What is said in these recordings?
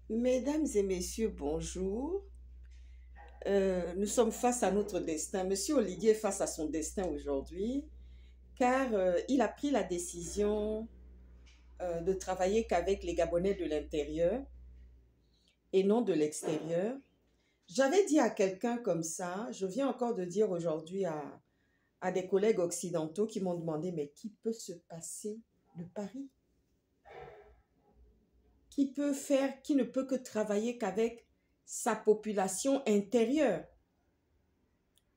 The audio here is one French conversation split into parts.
Mesdames et messieurs, bonjour. Nous sommes face à notre destin. Monsieur Oliguier est face à son destin aujourd'hui, car il a pris la décision de travailler qu'avec les Gabonais de l'intérieur et non de l'extérieur. J'avais dit à quelqu'un comme ça, je viens encore de dire aujourd'hui à des collègues occidentaux qui m'ont demandé, mais qui peut se passer de Paris? Qui peut faire, qui ne peut que travailler qu'avec sa population intérieure?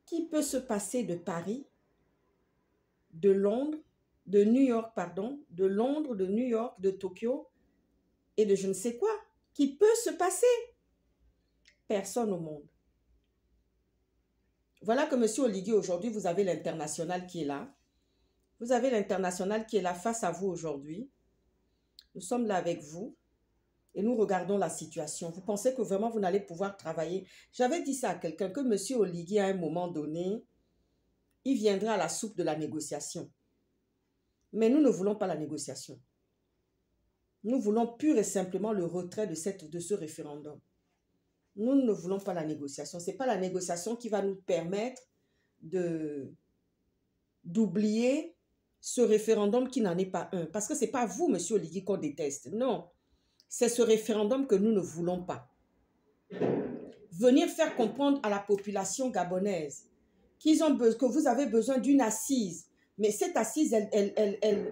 Qui peut se passer de Paris, de Londres, de New York, pardon, de Londres, de New York, de Tokyo et de je ne sais quoi? Qui peut se passer? Personne au monde. Voilà que monsieur Oligui, aujourd'hui, vous avez l'international qui est là. Vous avez l'international qui est là face à vous aujourd'hui. Nous sommes là avec vous et nous regardons la situation. Vous pensez que vraiment vous n'allez pouvoir travailler? J'avais dit ça à quelqu'un, que monsieur Oligui, à un moment donné, il viendra à la soupe de la négociation. Mais nous ne voulons pas la négociation. Nous voulons pur et simplement le retrait de ce référendum. Nous ne voulons pas la négociation. Ce n'est pas la négociation qui va nous permettre d'oublier ce référendum qui n'en est pas un. Parce que ce n'est pas vous, monsieur Oligui, qu'on déteste. Non, c'est ce référendum que nous ne voulons pas. Venir faire comprendre à la population gabonaise que vous avez besoin d'une assise. Mais cette assise, elle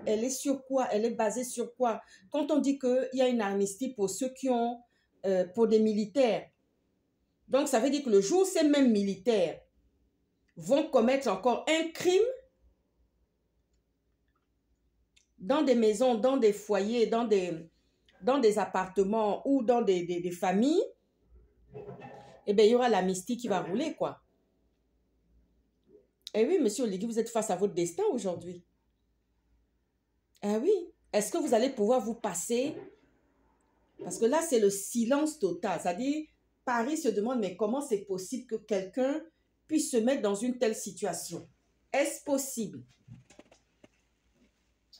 est sur quoi? Elle est basée sur quoi? Quand on dit qu'il y a une amnistie pour ceux qui ont, pour des militaires, donc ça veut dire que le jour où ces mêmes militaires vont commettre encore un crime dans des maisons, dans des foyers, dans des appartements ou dans des familles, eh bien, il y aura l'amnistie qui va rouler, quoi. Eh oui, monsieur Oligui, vous êtes face à votre destin aujourd'hui. Ah oui. Est-ce que vous allez pouvoir vous passer? Parce que là, c'est le silence total. C'est-à-dire, Paris se demande, mais comment c'est possible que quelqu'un puisse se mettre dans une telle situation? Est-ce possible?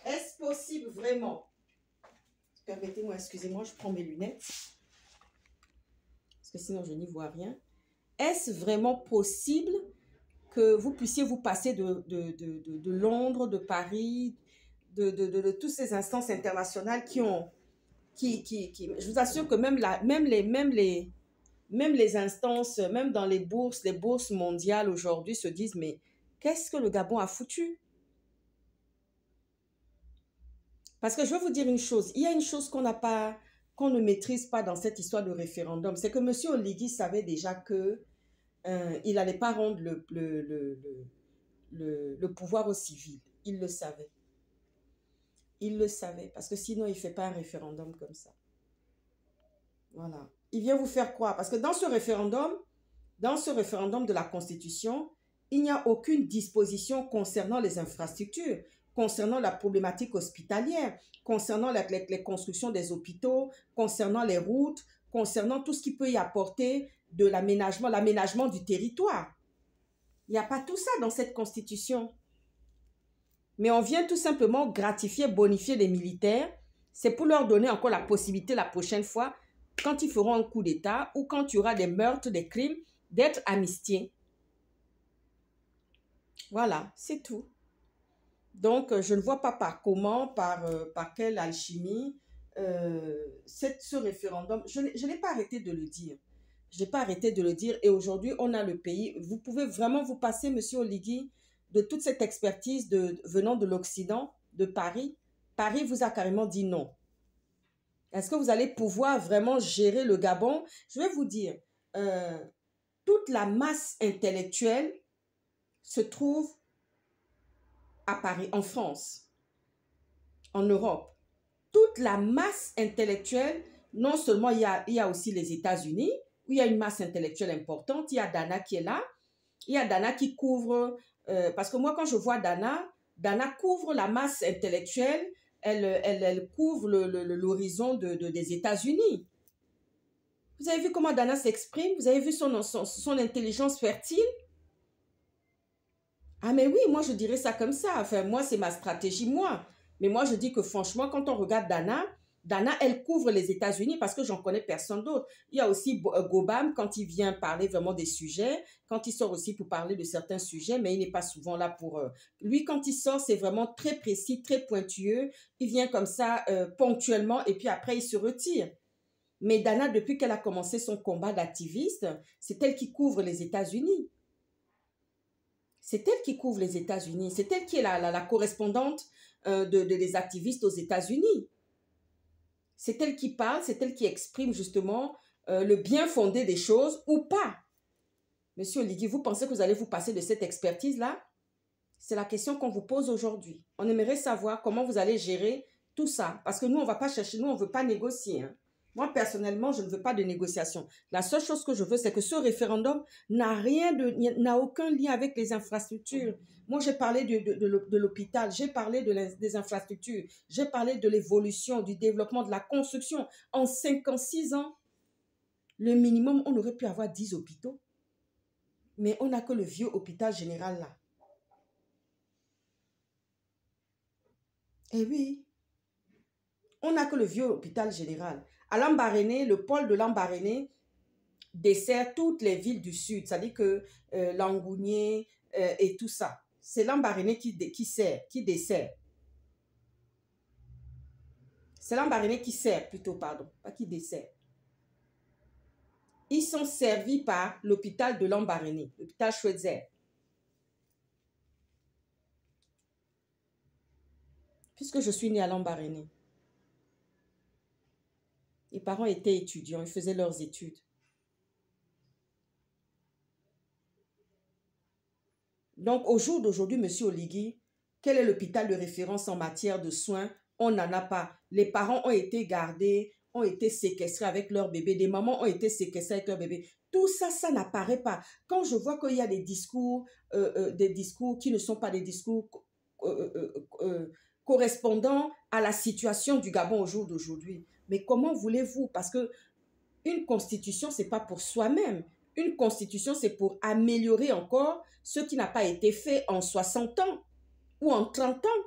Est-ce possible vraiment? Permettez-moi, excusez-moi, je prends mes lunettes. Parce que sinon, je n'y vois rien. Est-ce vraiment possible que vous puissiez vous passer de Londres, de Paris, de toutes ces instances internationales qui ont... je vous assure que même les instances, même dans les bourses mondiales aujourd'hui se disent, mais qu'est-ce que le Gabon a foutu? Parce que je vais vous dire une chose, il y a une chose qu'on ne maîtrise pas dans cette histoire de référendum, c'est que M. Oligui savait déjà que il n'allait pas rendre le pouvoir aux civils. Il le savait. Il le savait, parce que sinon, il ne fait pas un référendum comme ça. Voilà. Il vient vous faire croire, parce que dans ce référendum de la Constitution, il n'y a aucune disposition concernant les infrastructures, concernant la problématique hospitalière, concernant les constructions des hôpitaux, concernant les routes, concernant tout ce qui peut y apporter de l'aménagement du territoire. Il n'y a pas tout ça dans cette Constitution. Mais on vient tout simplement gratifier, bonifier les militaires. C'est pour leur donner encore la possibilité la prochaine fois, quand ils feront un coup d'État ou quand il y aura des meurtres, des crimes, d'être amnistiés. Voilà, c'est tout. Donc, je ne vois pas par comment, par quelle alchimie, ce référendum, je n'ai pas arrêté de le dire. Je n'ai pas arrêté de le dire et aujourd'hui, on a le pays. Vous pouvez vraiment vous passer, monsieur Oligui, de toute cette expertise venant de l'Occident, de Paris. Paris vous a carrément dit non. Est-ce que vous allez pouvoir vraiment gérer le Gabon? Je vais vous dire, toute la masse intellectuelle se trouve à Paris, en France, en Europe. Toute la masse intellectuelle, non seulement il y a aussi les États-Unis, où il y a une masse intellectuelle importante, il y a Dana qui est là, il y a Dana qui couvre, parce que moi quand je vois Dana couvre la masse intellectuelle, elle couvre l'horizon des États-Unis. Vous avez vu comment Dana s'exprime? Vous avez vu son intelligence fertile? Ah mais oui, moi je dirais ça comme ça. Enfin, moi c'est ma stratégie, moi. Mais moi je dis que franchement, quand on regarde Dana Dana, elle couvre les États-Unis parce que j'en connais personne d'autre. Il y a aussi Gobam quand il vient parler vraiment des sujets, quand il sort aussi pour parler de certains sujets, mais il n'est pas souvent là pour... Lui, quand il sort, c'est vraiment très précis, très pointueux. Il vient comme ça ponctuellement et puis après, il se retire. Mais Dana, depuis qu'elle a commencé son combat d'activiste, c'est elle qui couvre les États-Unis. C'est elle qui couvre les États-Unis. C'est elle qui est la correspondante des activistes aux États-Unis. C'est elle qui parle, c'est elle qui exprime justement le bien fondé des choses ou pas. Monsieur Oligui, vous pensez que vous allez vous passer de cette expertise-là? C'est la question qu'on vous pose aujourd'hui. On aimerait savoir comment vous allez gérer tout ça. Parce que nous, on ne va pas chercher, nous, on ne veut pas négocier. Hein. Moi, personnellement, je ne veux pas de négociation. La seule chose que je veux, c'est que ce référendum n'a aucun lien avec les infrastructures. Moi, j'ai parlé de l'hôpital, j'ai parlé des infrastructures, j'ai parlé de l'évolution, du développement, de la construction. En 5 ans, 6 ans, le minimum, on aurait pu avoir 10 hôpitaux. Mais on n'a que le vieux hôpital général là. Eh oui, on n'a que le vieux hôpital général. À Lambaréné, le pôle de Lambaréné dessert toutes les villes du sud, c'est-à-dire que Langounier et tout ça. C'est Lambaréné qui dessert. C'est Lambaréné qui sert plutôt, pardon, pas qui dessert. Ils sont servis par l'hôpital de Lambaréné, l'hôpital Schweitzer. Puisque je suis née à Lambaréné. Mes parents étaient étudiants, ils faisaient leurs études. Donc, au jour d'aujourd'hui, monsieur Oligui, quel est l'hôpital de référence en matière de soins? On n'en a pas. Les parents ont été gardés, ont été séquestrés avec leur bébé. Des mamans ont été séquestrées avec leur bébé. Tout ça, ça n'apparaît pas. Quand je vois qu'il y a des discours qui ne sont pas des discours correspondant à la situation du Gabon au jour d'aujourd'hui. Mais comment voulez-vous? Parce que une constitution, ce n'est pas pour soi-même. Une constitution, c'est pour améliorer encore ce qui n'a pas été fait en 60 ans ou en 30 ans.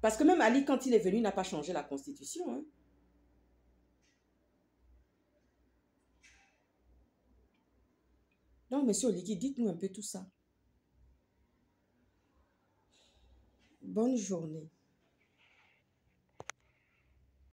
Parce que même Ali, quand il est venu, il n'a pas changé la constitution. Hein. Donc, monsieur Oligui, dites-nous un peu tout ça. Bonne journée.